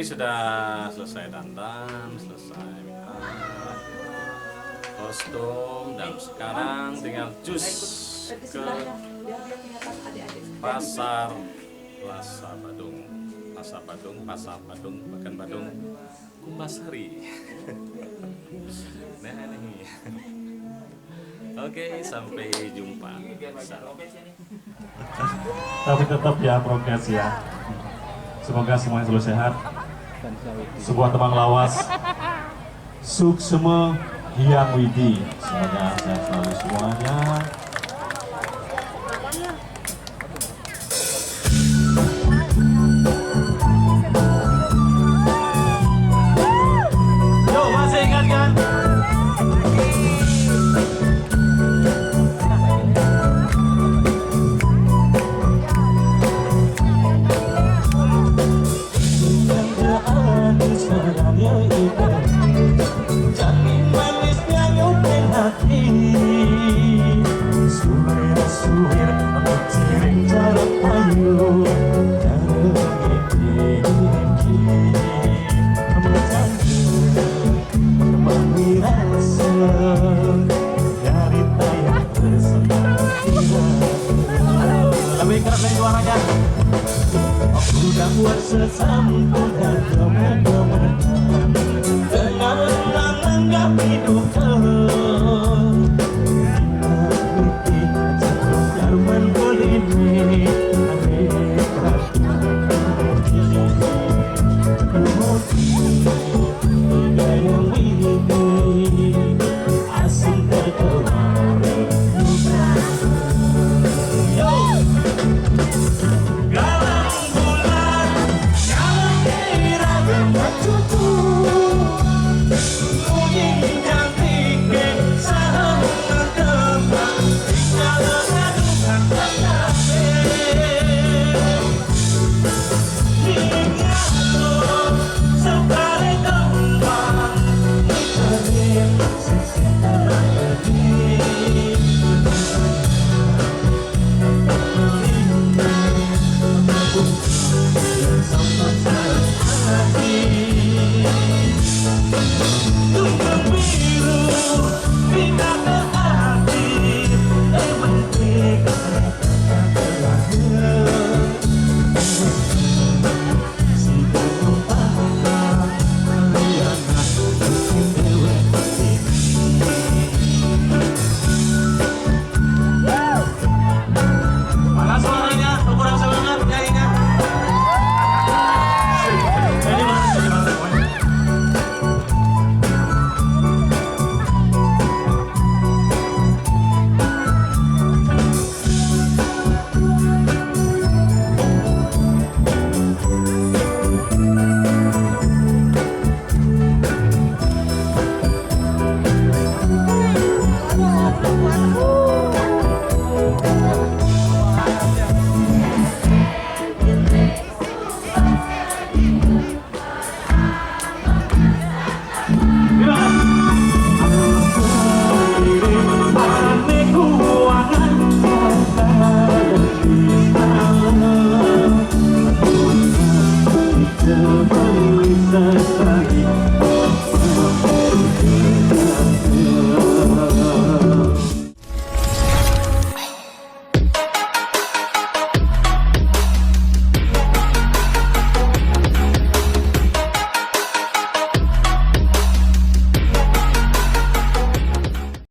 sudah selesai dandan, selesai makeup, kostum, dan sekarang tinggal cus ke pasar Badung, bahkan Badung Kumbasari. Nah ini. Oke, sampai jumpa. Tapi tetap ya prokes ya. Semoga semuanya selalu sehat. Sebuah tebang lawas Suksema Hyang Widi. Semoga sehat selalu semuanya. Yo, masih ingat kan? Lebih keras lagi suaranya. Udah buat sesampu dan teman-teman dengan menanggap hidup Terima kasih.